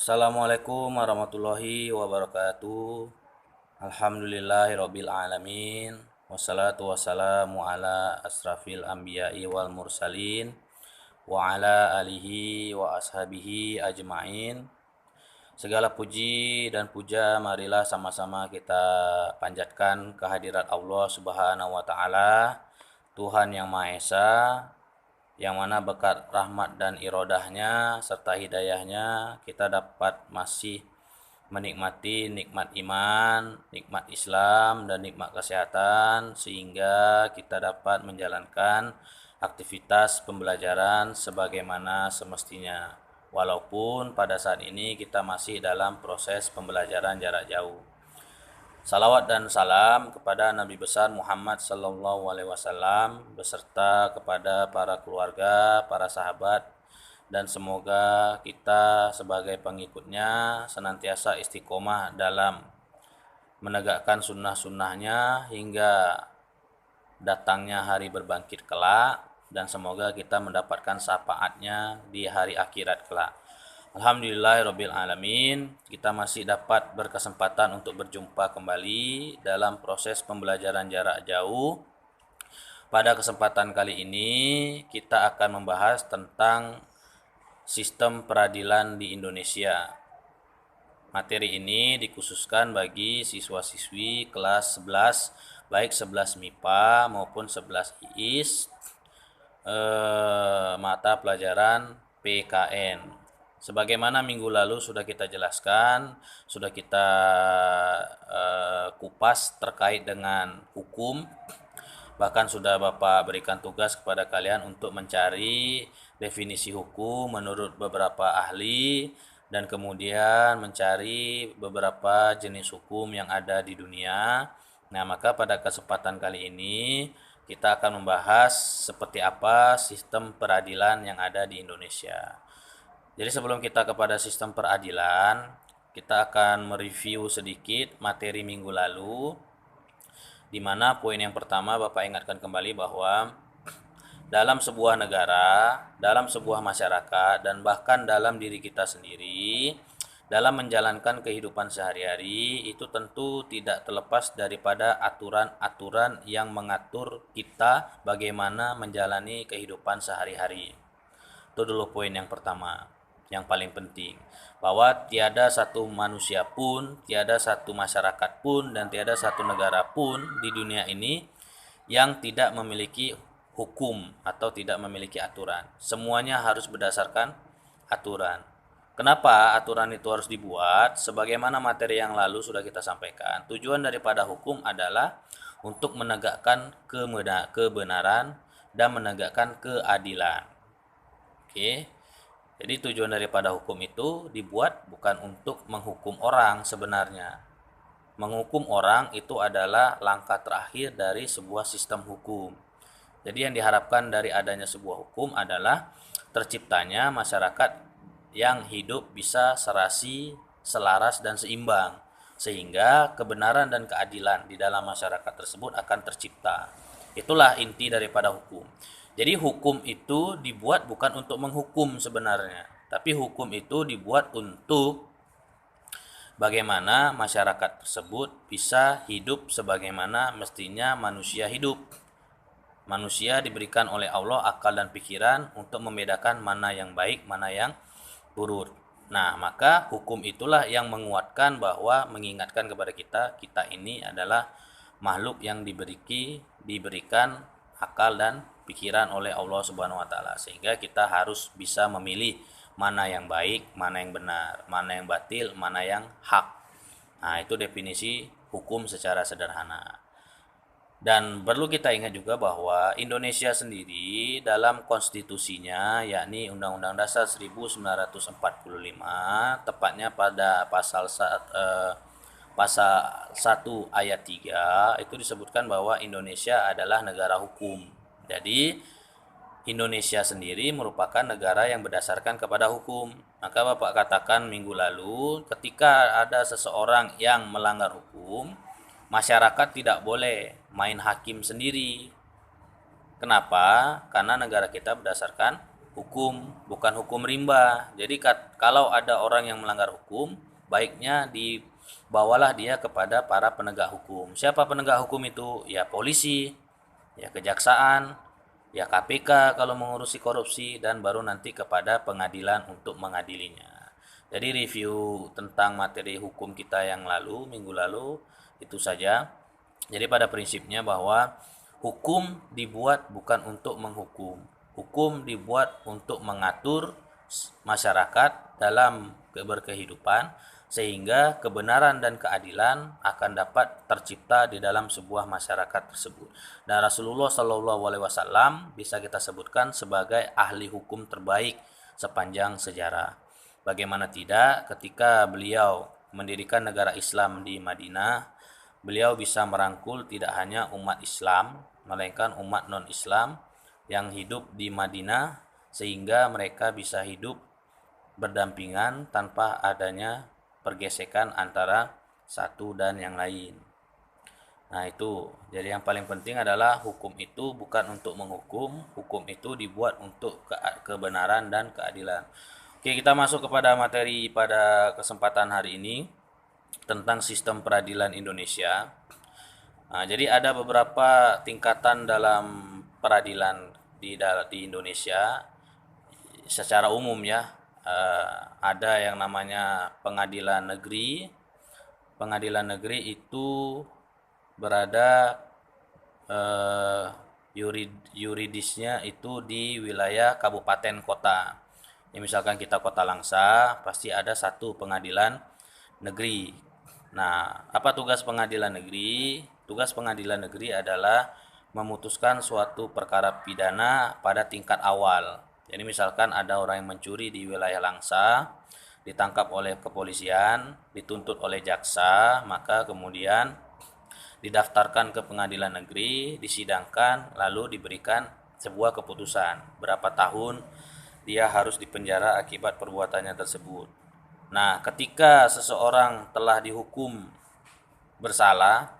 Assalamualaikum warahmatullahi wabarakatuh. Alhamdulillahirabbil alamin. Wassalatu wassalamu ala asrafil anbiya'i wal mursalin wa ala alihi wa ashabihi ajmain. Segala puji dan puja marilah sama-sama kita panjatkan kehadirat Allah Subhanahu wa taala, Tuhan yang Maha Esa, yang mana berkat rahmat dan irodahnya serta hidayahnya kita dapat masih menikmati nikmat iman, nikmat Islam, dan nikmat kesehatan sehingga kita dapat menjalankan aktivitas pembelajaran sebagaimana semestinya. Walaupun pada saat ini kita masih dalam proses pembelajaran jarak jauh. Salawat dan salam kepada Nabi besar Muhammad sallallahu alaihi wasallam beserta kepada para keluarga, para sahabat, dan semoga kita sebagai pengikutnya senantiasa istiqomah dalam menegakkan sunnah-sunnahnya hingga datangnya hari berbangkit kelak, dan semoga kita mendapatkan syafaatnya di hari akhirat kelak. Alhamdulillahirabbil alamin, kita masih dapat berkesempatan untuk berjumpa kembali dalam proses pembelajaran jarak jauh. Pada kesempatan kali ini kita akan membahas tentang sistem peradilan di Indonesia. Materi ini dikhususkan bagi siswa-siswi kelas 11, baik 11 MIPA maupun 11 IIS, mata pelajaran PKN. Sebagaimana minggu lalu sudah kita jelaskan, sudah kita kupas terkait dengan hukum. Bahkan sudah Bapak berikan tugas kepada kalian untuk mencari definisi hukum menurut beberapa ahli dan kemudian mencari beberapa jenis hukum yang ada di dunia. Nah, maka pada kesempatan kali ini kita akan membahas seperti apa sistem peradilan yang ada di Indonesia. Jadi sebelum kita kepada sistem peradilan, kita akan mereview sedikit materi minggu lalu, di mana poin yang pertama Bapak ingatkan kembali bahwa dalam sebuah negara, dalam sebuah masyarakat, dan bahkan dalam diri kita sendiri, dalam menjalankan kehidupan sehari-hari, itu tentu tidak terlepas daripada aturan-aturan yang mengatur kita bagaimana menjalani kehidupan sehari-hari. Itu dulu poin yang pertama, yang paling penting, bahwa tiada satu manusia pun, tiada satu masyarakat pun, dan tiada satu negara pun di dunia ini yang tidak memiliki hukum atau tidak memiliki aturan. Semuanya harus berdasarkan aturan. Kenapa aturan itu harus dibuat? Sebagaimana materi yang lalu sudah kita sampaikan, tujuan daripada hukum adalah untuk menegakkan kebenaran dan menegakkan keadilan. Oke. Jadi tujuan daripada hukum itu dibuat bukan untuk menghukum orang sebenarnya. Menghukum orang itu adalah langkah terakhir dari sebuah sistem hukum. Jadi yang diharapkan dari adanya sebuah hukum adalah terciptanya masyarakat yang hidup bisa serasi, selaras, dan seimbang, sehingga kebenaran dan keadilan di dalam masyarakat tersebut akan tercipta. Itulah inti daripada hukum. Jadi hukum itu dibuat bukan untuk menghukum sebenarnya, tapi hukum itu dibuat untuk bagaimana masyarakat tersebut bisa hidup sebagaimana mestinya manusia hidup. Manusia diberikan oleh Allah akal dan pikiran untuk membedakan mana yang baik, mana yang buruk. Nah, maka hukum itulah yang menguatkan bahwa mengingatkan kepada kita ini adalah makhluk yang diberikan akal dan pikiran oleh Allah Subhanahu wa taala, sehingga kita harus bisa memilih mana yang baik, mana yang benar, mana yang batil, mana yang hak. Nah, itu definisi hukum secara sederhana. Dan perlu kita ingat juga bahwa Indonesia sendiri dalam konstitusinya, yakni Undang-Undang Dasar 1945, tepatnya pada pasal 1 ayat 3, itu disebutkan bahwa Indonesia adalah negara hukum. Jadi Indonesia sendiri merupakan negara yang berdasarkan kepada hukum. Maka Bapak katakan minggu lalu, ketika ada seseorang yang melanggar hukum, masyarakat tidak boleh main hakim sendiri. Kenapa? Karena negara kita berdasarkan hukum, bukan hukum rimba. Jadi kalau ada orang yang melanggar hukum, baiknya dibawalah dia kepada para penegak hukum. Siapa penegak hukum itu? Ya polisi, ya kejaksaan, ya KPK kalau mengurusi korupsi, dan baru nanti kepada pengadilan untuk mengadilinya. Jadi review tentang materi hukum kita yang lalu, minggu lalu, itu saja. Jadi pada prinsipnya bahwa hukum dibuat bukan untuk menghukum. Hukum dibuat untuk mengatur masyarakat dalam berkehidupan sehingga kebenaran dan keadilan akan dapat tercipta di dalam sebuah masyarakat tersebut. Dan Rasulullah Shallallahu Alaihi Wasallam bisa kita sebutkan sebagai ahli hukum terbaik sepanjang sejarah. Bagaimana tidak, ketika beliau mendirikan negara Islam di Madinah, beliau bisa merangkul tidak hanya umat Islam, melainkan umat non-Islam yang hidup di Madinah, sehingga mereka bisa hidup berdampingan tanpa adanya pergesekan antara satu dan yang lain. Nah itu, jadi yang paling penting adalah hukum itu bukan untuk menghukum, hukum itu dibuat untuk kebenaran dan keadilan. Oke, kita masuk kepada materi pada kesempatan hari ini tentang sistem peradilan Indonesia. Nah, jadi ada beberapa tingkatan dalam peradilan di Indonesia secara umum ya. Ada yang namanya pengadilan negeri. Pengadilan negeri itu berada yuridisnya itu di wilayah kabupaten kota. Ya, misalkan kita Kota Langsa, pasti ada satu pengadilan negeri. Nah, apa tugas pengadilan negeri? Tugas pengadilan negeri adalah memutuskan suatu perkara pidana pada tingkat awal. Jadi misalkan ada orang yang mencuri di wilayah Langsa, ditangkap oleh kepolisian, dituntut oleh jaksa, maka kemudian didaftarkan ke pengadilan negeri, disidangkan, lalu diberikan sebuah keputusan berapa tahun dia harus dipenjara akibat perbuatannya tersebut. Nah, ketika seseorang telah dihukum bersalah,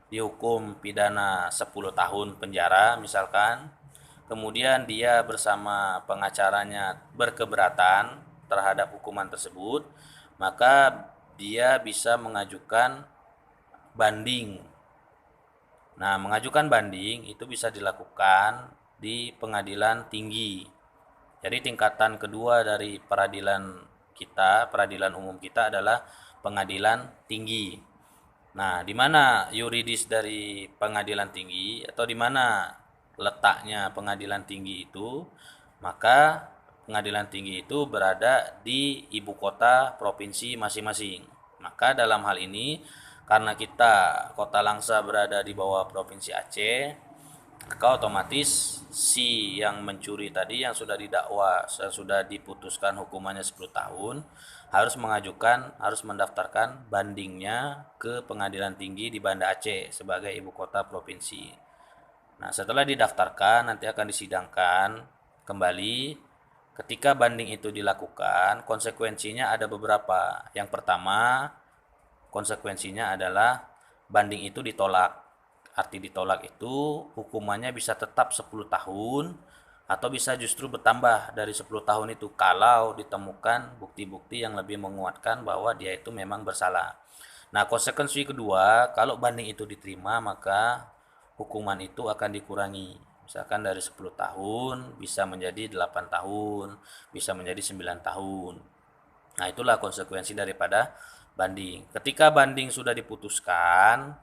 dihukum pidana 10 tahun penjara misalkan, kemudian dia bersama pengacaranya berkeberatan terhadap hukuman tersebut, maka dia bisa mengajukan banding. Nah, mengajukan banding itu bisa dilakukan di pengadilan tinggi. Jadi tingkatan kedua dari peradilan kita, peradilan umum kita adalah pengadilan tinggi. Nah, di mana yuridis dari pengadilan tinggi atau di mana letaknya pengadilan tinggi itu? Maka pengadilan tinggi itu berada di ibu kota provinsi masing-masing. Maka dalam hal ini karena kita Kota Langsa berada di bawah Provinsi Aceh, maka otomatis si yang mencuri tadi yang sudah didakwa, sudah diputuskan hukumannya 10 tahun, harus mendaftarkan bandingnya ke Pengadilan Tinggi di Banda Aceh sebagai ibu kota provinsi. Nah, setelah didaftarkan nanti akan disidangkan kembali. Ketika banding itu dilakukan, konsekuensinya ada beberapa. Yang pertama, konsekuensinya adalah banding itu ditolak. Arti ditolak itu hukumannya bisa tetap 10 tahun atau bisa justru bertambah dari 10 tahun itu kalau ditemukan bukti-bukti yang lebih menguatkan bahwa dia itu memang bersalah. Nah, konsekuensi kedua, kalau banding itu diterima maka hukuman itu akan dikurangi. Misalkan dari 10 tahun bisa menjadi 8 tahun, bisa menjadi 9 tahun. Nah, itulah konsekuensi daripada banding. Ketika banding sudah diputuskan,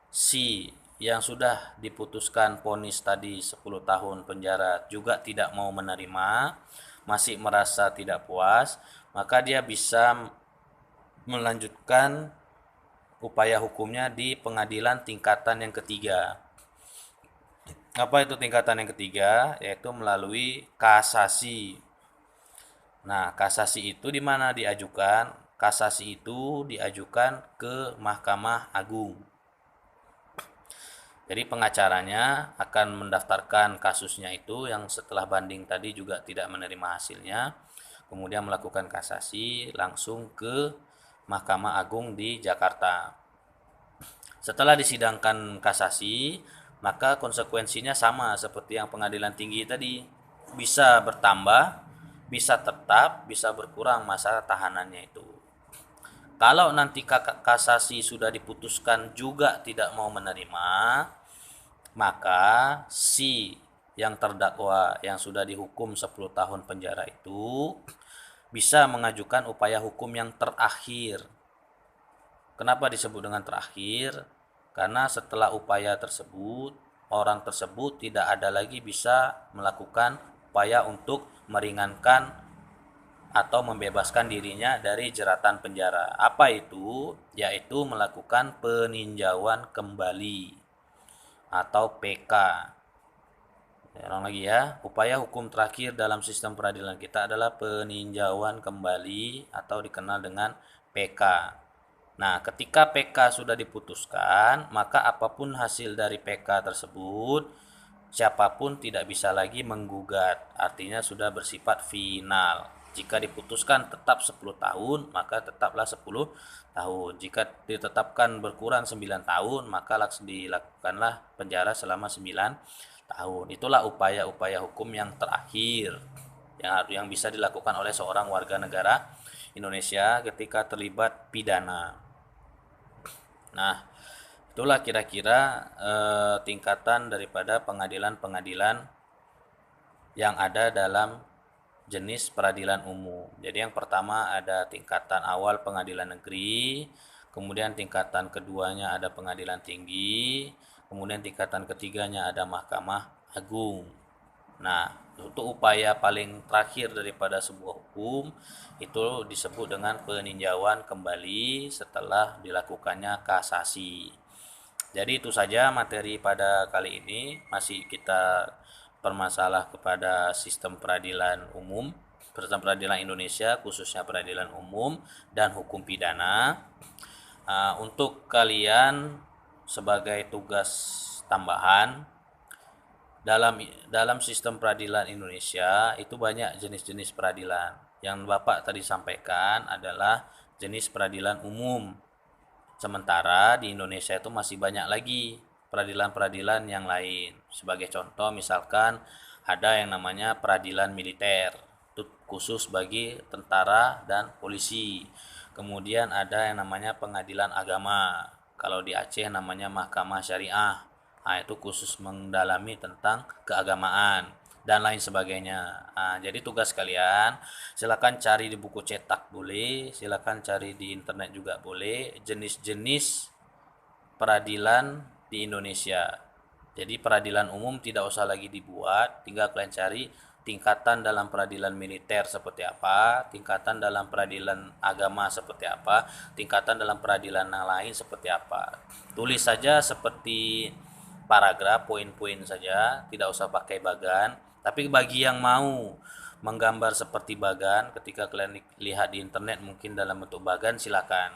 si yang sudah diputuskan vonis tadi 10 tahun penjara juga tidak mau menerima, masih merasa tidak puas, maka dia bisa melanjutkan upaya hukumnya di pengadilan tingkatan yang ketiga. Apa itu tingkatan yang ketiga? Yaitu melalui kasasi. Nah, kasasi itu di mana diajukan? Kasasi itu diajukan ke Mahkamah Agung. Jadi pengacaranya akan mendaftarkan kasusnya itu yang setelah banding tadi juga tidak menerima hasilnya, kemudian melakukan kasasi langsung ke Mahkamah Agung di Jakarta. Setelah disidangkan kasasi, maka konsekuensinya sama seperti yang pengadilan tinggi tadi. bisa bertambah, bisa tetap, bisa berkurang masa tahanannya itu. Kalau nanti kasasi sudah diputuskan juga tidak mau menerima, maka si yang terdakwa yang sudah dihukum 10 tahun penjara itu bisa mengajukan upaya hukum yang terakhir. Kenapa disebut dengan terakhir? Karena setelah upaya tersebut, orang tersebut tidak ada lagi bisa melakukan upaya untuk meringankan atau membebaskan dirinya dari jeratan penjara. Apa itu? Yaitu melakukan peninjauan kembali atau PK. Ulang lagi ya, upaya hukum terakhir dalam sistem peradilan kita adalah peninjauan kembali atau dikenal dengan PK. Nah, ketika PK sudah diputuskan, maka apapun hasil dari PK tersebut, siapapun tidak bisa lagi menggugat. Artinya sudah bersifat final. Jika diputuskan tetap 10 tahun, maka tetaplah 10 tahun. Jika ditetapkan berkurang 9 tahun, maka dilakukanlah penjara selama 9 tahun. Itulah upaya-upaya hukum yang terakhir yang bisa dilakukan oleh seorang warga negara Indonesia ketika terlibat pidana. Nah, itulah kira-kira tingkatan daripada pengadilan-pengadilan yang ada dalam jenis peradilan umum. Jadi yang pertama ada tingkatan awal pengadilan negeri, kemudian tingkatan keduanya ada pengadilan tinggi, kemudian tingkatan ketiganya ada Mahkamah Agung. Nah, untuk upaya paling terakhir daripada sebuah hukum itu disebut dengan peninjauan kembali setelah dilakukannya kasasi. Jadi itu saja materi pada kali ini, masih kita permasalah kepada sistem peradilan umum, sistem peradilan Indonesia khususnya peradilan umum dan hukum pidana. Untuk kalian sebagai tugas tambahan dalam sistem peradilan Indonesia itu banyak jenis-jenis peradilan. Yang Bapak tadi sampaikan adalah jenis peradilan umum. Sementara di Indonesia itu masih banyak lagi peradilan-peradilan yang lain. Sebagai contoh misalkan ada yang namanya peradilan militer, itu khusus bagi tentara dan polisi. Kemudian ada yang namanya pengadilan agama. Kalau di Aceh namanya Mahkamah Syariah. Nah, itu khusus mendalami tentang keagamaan dan lain sebagainya. Nah, jadi tugas kalian silakan cari di buku cetak boleh, silakan cari di internet juga boleh jenis-jenis peradilan di Indonesia. Jadi peradilan umum tidak usah lagi dibuat, tinggal kalian cari tingkatan dalam peradilan militer seperti apa, tingkatan dalam peradilan agama seperti apa, tingkatan dalam peradilan yang lain seperti apa. Tulis saja seperti paragraf, poin-poin saja, tidak usah pakai bagan. Tapi bagi yang mau menggambar seperti bagan, ketika kalian lihat di internet mungkin dalam bentuk bagan, silakan.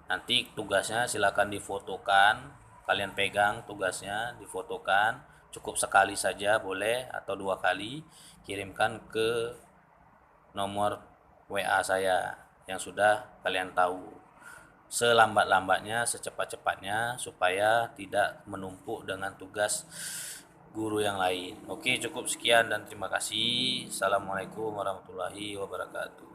Nanti tugasnya silakan difotokan, kalian pegang tugasnya, difotokan, cukup sekali saja boleh atau 2 kali, kirimkan ke nomor WA saya yang sudah kalian tahu. Selambat-lambatnya, secepat-cepatnya supaya tidak menumpuk dengan tugas guru yang lain. Oke, cukup sekian dan terima kasih. Assalamualaikum warahmatullahi wabarakatuh.